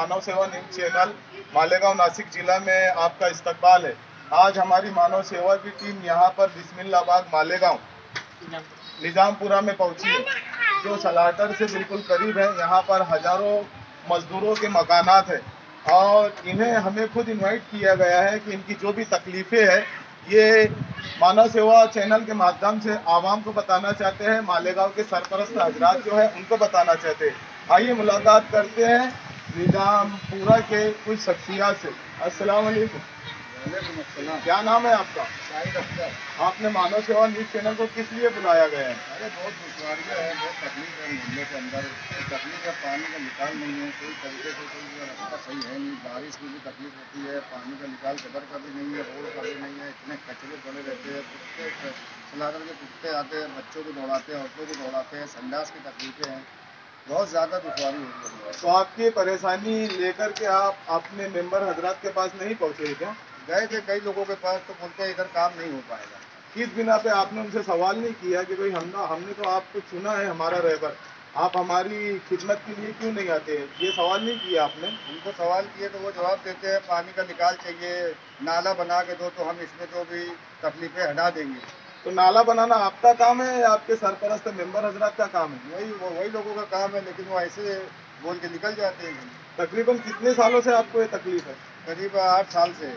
मानव सेवा news channel Malegaon Nashik जिला में आपका इस्तकबाल है। आज हमारी मानव सेवा की टीम यहाँ पर बिस्मिल्लाबाद मालेगांव निजामपुरा में पहुंची है, जो सलाटर से बिल्कुल करीब है। यहाँ पर हजारों मजदूरों के मकानात है और इन्हें हमें खुद इनवाइट किया गया है कि इनकी जो भी तकलीफें हैं ये मानव सेवा चैनल के माध्यम से आवाम को बताना चाहते हैं। मालेगांव के सरपरस्त हजरात जो है उनको बताना चाहते हैं। आइए मुलाकात करते हैं निजामपुरा के कुछ शख्सियत से। अस्सलाम वालेकुम। क्या नाम है आपका? आपने मानव सेवा न्यूज चैनल को किस लिए बुलाया गया है? अरे बहुत दुश्वारियाँ है, बहुत तकलीफ है मोहल्ले के अंदर। तकलीफ है, पानी का निकाल नहीं है, कोई तरीके से कोई रास्ता सही है नहीं। बारिश की भी तकलीफ होती है, पानी का निकाल कदर का भी नहीं है, रोड का भी नहीं है। इतने कचरे पड़े रहते हैं, कुत्ते सलाटर के कुत्ते आते हैं, बच्चों को दौड़ाते हैं, औरतों को दौड़ाते हैं। संडास की तकलीफें हैं, बहुत ज़्यादा दुश्वारी होती है। तो आपकी परेशानी लेकर के आप अपने मेंबर हजरात के पास नहीं पहुंचे क्या? गए थे कई लोगों के पास, तो बोलते हैं इधर काम नहीं हो पाएगा। किस बिना पे आपने उनसे सवाल नहीं किया कि भाई हमने तो आपको चुना है हमारा रहबर, आप हमारी खिदमत के लिए क्यों नहीं आते? ये सवाल नहीं किया आपने? उनको सवाल किए तो वो जवाब देते हैं पानी का निकाल चाहिए, नाला बना के दो तो हम इसमें जो भी तकलीफें हटा देंगे। तो नाला बनाना आपका काम है या आपके सरपरस्त मेंबर हजरात का काम है? वही लोगों का काम है, लेकिन वो ऐसे बोल के निकल जाते हैं। तकरीबन कितने सालों से आपको ये तकलीफ है? करीब 8 साल से।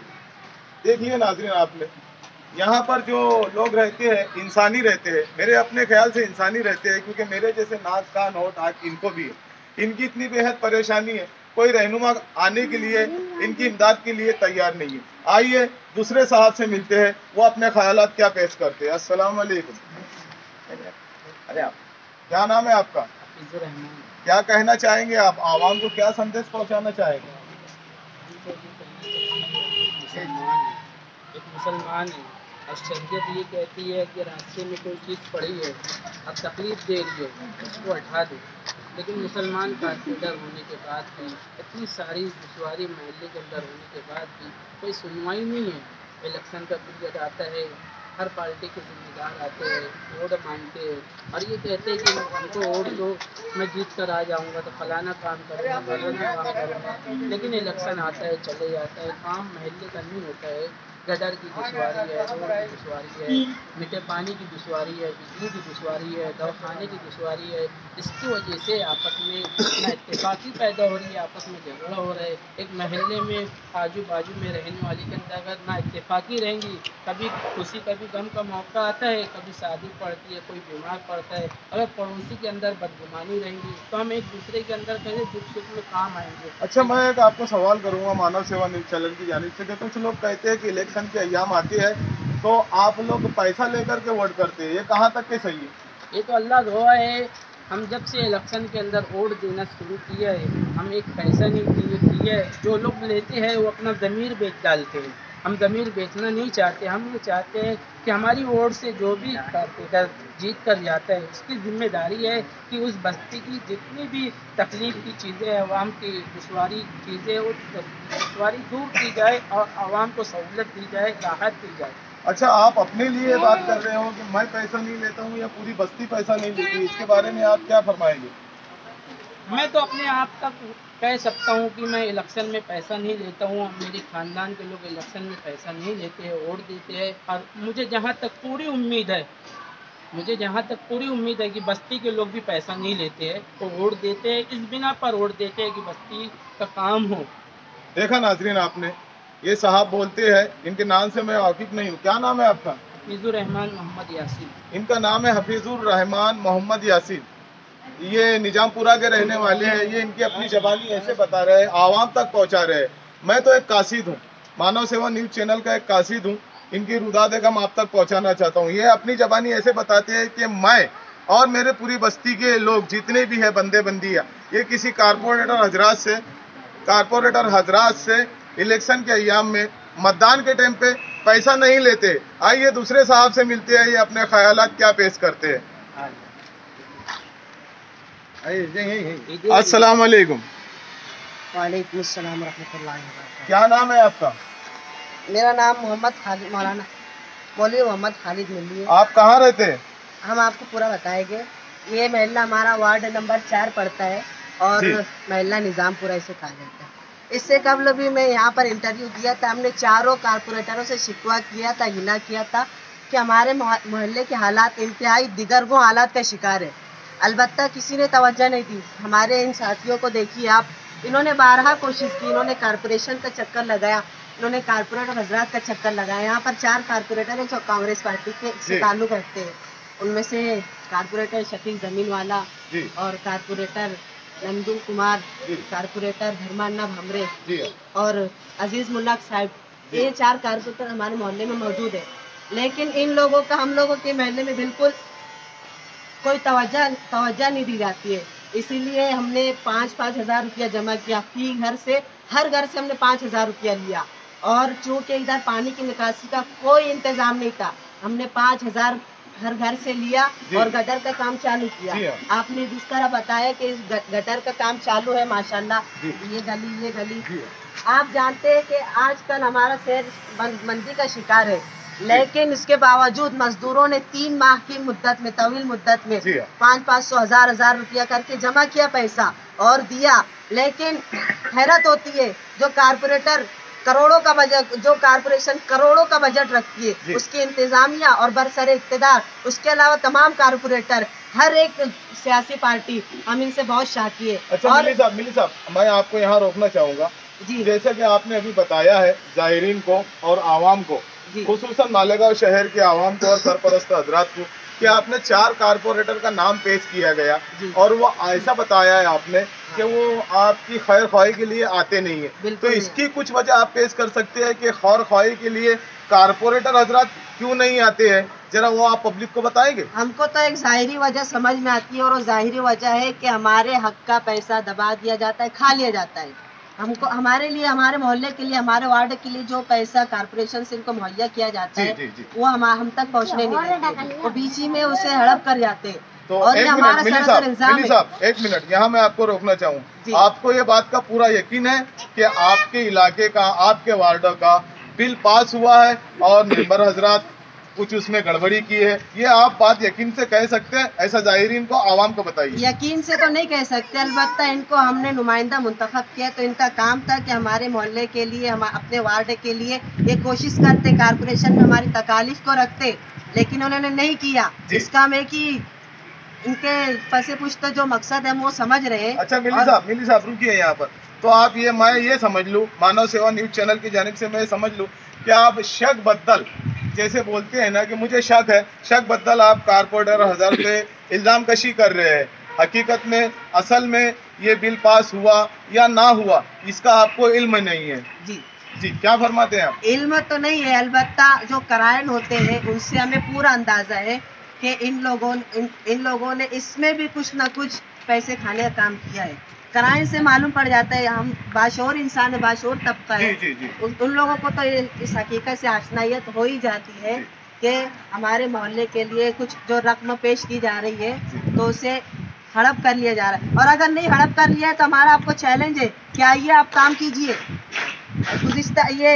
देखिए नाज़रीन, आपने यहाँ पर जो लोग रहते हैं इंसानी रहते हैं, मेरे अपने ख्याल से इंसानी रहते हैं, क्योंकि मेरे जैसे नाक कान होठ आँख इनको भी है। इनकी इतनी बेहद परेशानी है, कोई रहनुमा आने के लिए इनकी इमदाद के लिए तैयार नहीं है। आइए दूसरे साहब से मिलते हैं, वो अपने ख्यालात क्या पेश करते हैं। अस्सलाम वालेकुम। अरे आप क्या नाम है आपका? क्या कहना चाहेंगे आप? आवाम को क्या संदेश पहुँचाना चाहेंगे? एक मुसलमान है और शरीयत ये कहती है कि रास्ते में कोई चीज़ पड़ी है, अब तकलीफ दे रही है, उसको हटा दो। लेकिन मुसलमान कारपेंटर होने के बाद भी, इतनी सारी दुश्वारी महल्ले के अंदर होने के बाद भी कोई सुनवाई नहीं है। इलेक्शन का पीरियड आता है, हर पार्टी के जिम्मेदार आते हैं, वोट मांगते हैं और ये कहते हैं कि हमको वोट दो, मैं जीत कर आ जाऊंगा तो फलाना काम करूँगा, फलाना काम करूँगा। लेकिन इलेक्शन आता है, चले जाता है, काम महल्ले का नहीं होता है। गटर की दुश्वारी है, रोड की दुश्वारी है, मीठे पानी की दुश्वारी है, बिजली की दुश्वारी है, दवाखाने की दुश्वारी है। इसकी वजह से आपस में ना इत्तेफाकी पैदा हो रही है, आपस में झगड़ा हो रहा है। एक महल्ले में आजू बाजू में रहने वाली के अंदर अगर ना इत्तेफाकी रहेंगी, कभी खुशी कभी गम का मौका आता है, कभी शादी पड़ती है, कोई बीमार पड़ता है, अगर पड़ोसी के अंदर बदगुमानी रहेंगी तो हम एक दूसरे के अंदर कहीं दुख सुख में काम आएंगे। अच्छा, मैं एक आपको सवाल करूंगा मानव सेवा न्यूज चैनल की जानिब से कि कुछ लोग कहते हैं कि इलेक्शन के अय्याम आते हैं तो आप लोग पैसा लेकर के वोट करते हैं, ये कहाँ तक के सही है? ये तो अल्लाह दुआ है, हम जब से इलेक्शन के अंदर वोट देना शुरू किया है, हम एक पैसा नहीं दिए। जो लोग लेते हैं वो अपना ज़मीर बेच डालते हैं। हम ज़मीर बेचना नहीं चाहते, हम ये चाहते हैं कि हमारी वोट से जो भी कारपोरेटर जीत कर जाता है उसकी जिम्मेदारी है कि उस बस्ती की जितनी भी तकलीफ की चीज़ें, आवाम की दुश्वारी चीज़ें, वो दुश्वारी दूर की जाए और आवाम को सहूलत दी जाए, राहत दी जाए। अच्छा, आप अपने लिए बात कर रहे हो कि मैं पैसा नहीं लेता हूँ या पूरी बस्ती पैसा नहीं लेती, इसके बारे में आप क्या फरमाएंगे? मैं तो अपने आप तक कह सकता हूँ कि मैं इलेक्शन में पैसा नहीं लेता हूँ। मेरे ख़ानदान के लोग इलेक्शन में पैसा नहीं लेते हैं, वोट देते हैं। और मुझे जहाँ तक पूरी उम्मीद है कि बस्ती के लोग भी पैसा नहीं लेते हैं, वो वोट देते हैं। इस बिना पर वोट देते हैं कि बस्ती का काम हो। देखा नाजरीन, आपने ये साहब बोलते हैं, इनके नाम से मैं वाकिफ नहीं हूँ। क्या नाम है आपका? हफीजुर रहमान मोहम्मद यासीन। इनका नाम है हफीजुर रहमान मोहम्मद यासीन। ये निजामपुरा के रहने वाले हैं। ये इनकी अपनी जबानी ऐसे बता रहे हैं, आवाम तक पहुंचा रहे हैं। मैं तो एक कासिद हूँ, मानव सेवा न्यूज चैनल का एक कासिद हूँ। इनकी रुदाद हम आप तक पहुंचाना चाहता हूँ। ये अपनी जबानी ऐसे बताते हैं कि मैं और मेरे पूरी बस्ती के लोग जितने भी है बंदे बंदियाँ, ये किसी कारपोरेटर हजरात से इलेक्शन के अय्याम में मतदान के टाइम पे पैसा नहीं लेते। आइए दूसरे साहब से मिलते हैं, ये अपने ख्यालात क्या पेश करते हैं। अस्सलाम वालेकुम। वालेकुम अस्सलाम रहमतुल्लाहि व बरकातहू। क्या नाम है आपका? मेरा नाम मोहम्मद खालिद, मौलाना मौलवी मोहम्मद खालिद मिली है। आप कहाँ रहते हैं? हम आपको पूरा बताएंगे। ये महल्ला हमारा वार्ड नंबर 4 पड़ता है और जी। महल्ला निजामपुरा इसे कहा जाता है। इससे कबल भी मैं यहाँ पर इंटरव्यू दिया था, हमने चारों कारपोरेटरों से शिकवा किया था, गिला किया था कि हमारे मोहल्ले के हालात इंतहाई दिगरगों हालात का शिकार है। अलबत्ता किसी ने तवज्जो नहीं दी। हमारे इन साथियों को देखिए आप, इन्होंने बारहा कोशिश की, इन्होंने कारपोरेशन का चक्कर लगाया, इन्होंने कारपोरेटर हजरात का चक्कर लगाया। यहाँ पर 4 कारपोरेटर हैं जो कांग्रेस पार्टी के से ताल्लुक रखते हैं। उनमें से कारपोरेटर शकील जमीन वाला और कारपोरेटर नंदू कुमार, कारपोरेटर धर्मान्ना भमरे और अजीज मुल्लाक साहब, ये 4 कारपोरेटर हमारे मोहल्ले में मौजूद है। लेकिन इन लोगों का हम लोगों के मोहल्ले में बिल्कुल कोई तवज्जो नहीं दी जाती है। इसीलिए हमने 5-5 हज़ार रुपया जमा किया फी घर से, हर घर से हमने 5 हज़ार रुपया लिया। और चूँकि इधर पानी की निकासी का कोई इंतजाम नहीं था, हमने 5 हज़ार हर घर से लिया और गटर का काम चालू किया। आपने जिस तरह बताया कि इस गटर का काम चालू है माशाल्लाह, ये गली आप जानते हैं कि आजकल हमारा शहर मंदी का शिकार है, लेकिन इसके बावजूद मजदूरों ने 3 माह की मुद्दत में, तवील मुद्दत में 500-500 हज़ार रुपया करके जमा किया पैसा और दिया। लेकिन हैरत होती है, जो कारपोरेटर करोड़ों का बजट, जो कारपोरेशन करोड़ों का बजट रखती है, उसकी इंतजामिया और बरसरे इक़्तिदार, उसके अलावा तमाम कारपोरेटर, हर एक सियासी पार्टी, हम इनसे बहुत शाकी है। अच्छा मिली साहब, मैं आपको यहाँ रोकना चाहूँगा। जैसा कि आपने अभी बताया है ज़ाहिरीन को और आवाम को, खुसूसन मालेगांव शहर के आवाम को और सरपरस्त हजरात को, कि आपने 4 कारपोरेटर का नाम पेश किया गया और वो ऐसा बताया है आपने कि वो आपकी खैर ख्वाही के लिए आते नहीं है। तो इसकी कुछ वजह आप पेश कर सकते हैं कि खैर ख्वाही के लिए कारपोरेटर हजरात क्यों नहीं आते हैं, जरा वो आप पब्लिक को बताएंगे? हमको तो एक ज़ाहिरी वजह समझ में आती है, और वो ज़ाहिरी वजह है कि हमारे हक का पैसा दबा दिया जाता है, खा लिया जाता है। हमको, हमारे लिए, हमारे मोहल्ले के लिए, हमारे वार्ड के लिए जो पैसा कारपोरेशन से इनको मुहैया किया जाता है, वो हम तक पहुंचने नहीं देते, वो बीच ही में उसे हड़प कर जाते हैं। तो और एक मिनट मिली साहब, एक मिनट यहाँ मैं आपको रोकना चाहूँ। आपको ये बात का पूरा यकीन है कि आपके इलाके का, आपके वार्ड का बिल पास हुआ है और मेंबर हजरात कुछ उसमें गड़बड़ी की है, ये आप बात यकीन से कह सकते हैं? ऐसा ज़ाहिरीन को, आवाम को बताइए। यकीन से तो नहीं कह सकते, अलबत्ता इनको हमने नुमाइंदा मुंतखब किया, तो इनका काम था कि हमारे मोहल्ले के लिए, हम अपने वार्ड के लिए ये कोशिश करते, कारपोरेशन में हमारी तकालीफ को रखते, लेकिन उन्होंने नहीं किया। इसका में कि इनके पसे पुश्त जो मकसद है वो समझ रहे। अच्छा मिली साहब रुकिए यहाँ पर। तो आप ये, मैं ये समझ लूँ, मानव सेवा न्यूज़ चैनल की जानिब से मैं समझ लूँ कि आप शक बद्दल जैसे बोलते हैं ना कि मुझे शक है, शक बद्दल आप कारपोरेटर हजरात पे इल्ज़ाम कशी कर रहे हैं। हकीकत में, असल में ये बिल पास हुआ या ना हुआ, इसका आपको इल्म नहीं है। जी क्या फरमाते हैं आप? इल्म तो नहीं है, अलबत्ता जो कराइन होते हैं उनसे हमें पूरा अंदाजा है कि इन लोगों ने इसमें भी कुछ ना कुछ पैसे खाने का काम किया है। कराइन से मालूम पड़ जाता है, हम बाशोर इंसान है, बाशोर तबका है, उन लोगों को तो इस हकीकत से आशनाइयत हो ही जाती है कि हमारे मोहल्ले के लिए कुछ जो रकम पेश की जा रही है तो उसे हड़प कर लिया जा रहा है। और अगर नहीं हड़प कर लिया है तो हमारा आपको चैलेंज है कि आइए आप काम कीजिए। ये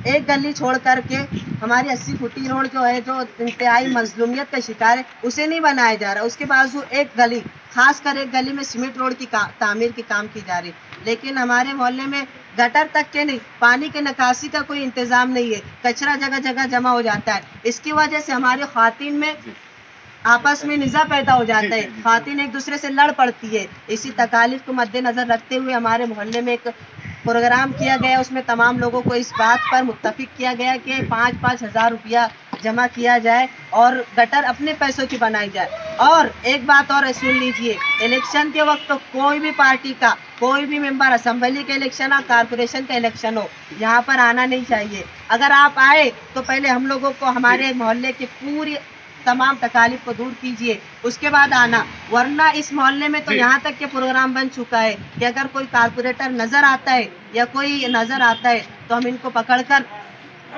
एक गली छोड़ करके हमारी 80 फुटी रोड जो है, जो इंतहाई मजलूमियत का शिकार है, उसे नहीं बनाया जा रहा। उसके बावजूद एक गली, खासकर एक गली में सीमेंट रोड की तामीर की काम की जा रही, लेकिन हमारे मोहल्ले में गटर तक के नहीं, पानी के निकासी का कोई इंतजाम नहीं है, कचरा जगह जगह जमा हो जाता है। इसकी वजह से हमारी ख्वातीन में आपस में निज़ा पैदा हो जाता है, ख्वातीन एक दूसरे से लड़ पड़ती है। इसी तकालीफ को मद्देनजर रखते हुए हमारे मोहल्ले में एक प्रोग्राम किया गया, उसमें तमाम लोगों को इस बात पर मुत्तफिक किया गया कि 5-5 हज़ार रुपया जमा किया जाए और गटर अपने पैसों की बनाई जाए। और एक बात और सुन लीजिए, इलेक्शन के वक्त तो कोई भी पार्टी का कोई भी मेंबर, असेंबली का इलेक्शन हो, कारपोरेशन का इलेक्शन हो, यहाँ पर आना नहीं चाहिए। अगर आप आए तो पहले हम लोगों को, हमारे मोहल्ले की पूरी तमाम तकालीफ को दूर कीजिए, उसके बाद आना। वरना इस मोहल्ले में तो यहाँ तक के प्रोग्राम बन चुका है कि अगर कोई कारपोरेटर नजर आता है या कोई नजर आता है तो हम इनको पकड़कर,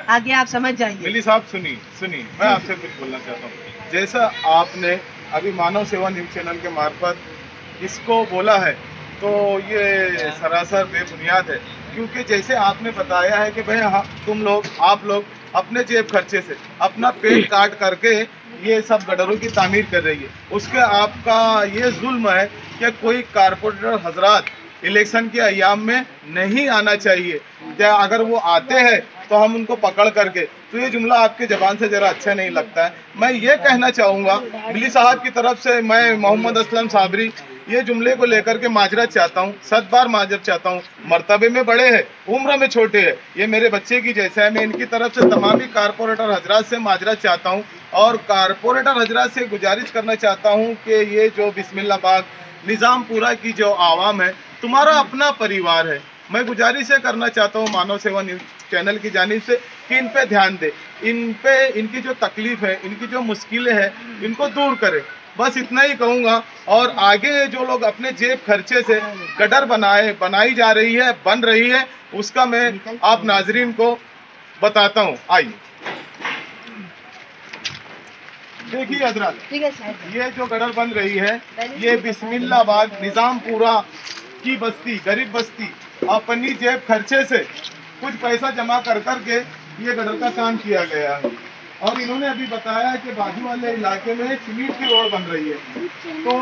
आगे आप समझ जाइए। मिली साहब सुनिए, मैं आपसे कुछ बोलना चाहता हूँ। जैसा आपने अभी मानव सेवा न्यूज़ चैनल के मार्फत इसको बोला है, तो ये सरासर बेबुनियाद है, क्योंकि जैसे आपने बताया है कि भाई तुम लोग, आप लोग अपने जेब खर्चे से अपना पेट काट करके ये सब गडरों की तामीर कर रही है, उसके आपका ये जुल्म है कि कोई कारपोरेटर हजरात इलेक्शन के अयाम में नहीं आना चाहिए। क्या अगर वो आते हैं तो हम उनको पकड़ करके, तो ये जुमला आपके जबान से जरा अच्छा नहीं लगता है। मैं ये कहना चाहूँगा मिली साहब की तरफ से, मैं मोहम्मद असलम साबरी ये जुमले को लेकर के माजरत चाहता हूँ, 7 बार माजरत चाहता हूँ। मर्तबे में बड़े हैं, उम्र में छोटे हैं, ये मेरे बच्चे की जैसा है। मैं इनकी तरफ से तमाम ही कारपोरेटर हजरात से माजरत चाहता हूँ और कारपोरेटर हजरात से गुजारिश करना चाहता हूँ कि ये जो बिस्मिल्लाह बाग निज़ामपुरा की जो आवाम है, तुम्हारा अपना परिवार है। मैं गुजारिश ये करना चाहता हूँ मानव सेवा न्यूज़ चैनल की जानिब से कि इन पे ध्यान दे, इन पे इनकी जो तकलीफ है, इनकी जो मुश्किलें हैं, इनको दूर करे। बस इतना ही कहूँगा। और आगे जो लोग अपने जेब खर्चे से गटर बनाई जा रही है, बन रही है, उसका मैं आप नाजरीन को बताता हूँ। आइए देखिए हजरत, ये जो गटर बन रही है, ये बिस्मिल्लाह बाग निज़ामपुरा की बस्ती, गरीब बस्ती, अपनी जेब खर्चे से कुछ पैसा जमा कर करके ये गटर का काम किया गया है। और इन्होंने अभी बताया कि बाजू वाले इलाके में सीमेंट की रोड बन रही है, तो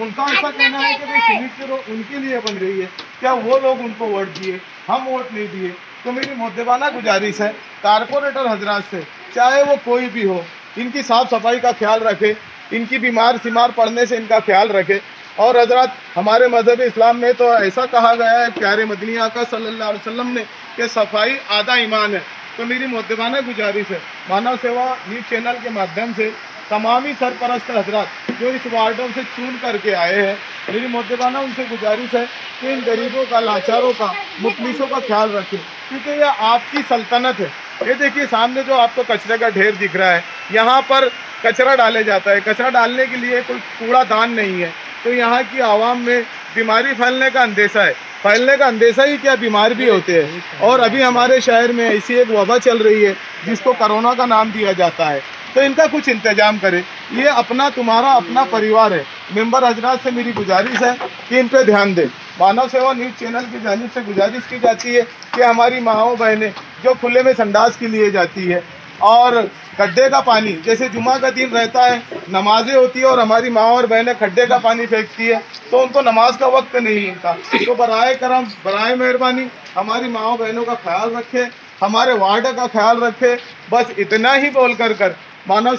उनका ऐसा कहना है कि भाई सीमेंट की रोड उनके लिए बन रही है, क्या वो लोग उनको वोट दिए, हम वोट नहीं दिए। तो मेरी मुद्देबाना गुजारिश है कारपोरेटर हजरात से, चाहे वो कोई भी हो, इनकी साफ सफाई का ख्याल रखे, इनकी बीमार सिमार पड़ने से इनका ख्याल रखे। और हजरत हमारे मजहब इस्लाम में तो ऐसा कहा गया है प्यारे मदनी आका सल्लल्लाहु अलैहि वसल्लम ने कि सफाई आधा ईमान है। तो मेरी मुद्देबाना गुजारिश है मानव सेवा न्यूज़ चैनल के माध्यम से तमामी सरपरस्त हजरात जो इस वार्डों से चुन करके आए हैं, मेरी मुद्देबाना उनसे गुजारिश है कि इन गरीबों का, लाचारों का, मुफलिसों का ख्याल रखें, क्योंकि यह आपकी सल्तनत है। ये देखिए सामने जो आपको कचरे का ढेर दिख रहा है, यहाँ पर कचरा डाले जाता है। कचरा डालने के लिए कोई कूड़ा दान नहीं है, तो यहाँ की आवाम में बीमारी फैलने का अंदेशा है। फैलने का अंदेशा ही क्या, बीमार भी होते हैं। और अभी हमारे शहर में ऐसी एक वबा चल रही है जिसको कोरोना का नाम दिया जाता है, तो इनका कुछ इंतजाम करे। ये अपना, तुम्हारा अपना परिवार है। मेंबर हजरात से मेरी गुजारिश है कि इन पे ध्यान दें। मानव सेवा न्यूज़ चैनल की जानिब से गुजारिश की जाती है कि हमारी माँओं बहनें जो खुले में संडास के लिए जाती है और खड्डे का पानी, जैसे जुमा का दिन रहता है, नमाजें होती है और हमारी माँ और बहनें खड्डे का पानी फेंकती है, तो उनको नमाज का वक्त नहीं मिलता। तो बराए करम, बराए मेहरबानी हमारी माँ बहनों का ख्याल रखे, हमारे वार्ड का ख्याल रखे। बस इतना ही बोल कर मानव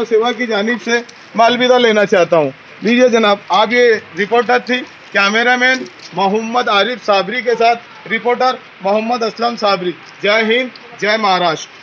सेवा की जानिब से मैं अलविदा लेना चाहता हूँ। लीजिए जनाब, आप ये रिपोर्टर थी, कैमरामैन मोहम्मद आरिफ साबरी के साथ रिपोर्टर मोहम्मद असलम साबरी। जय हिंद, जय महाराष्ट्र।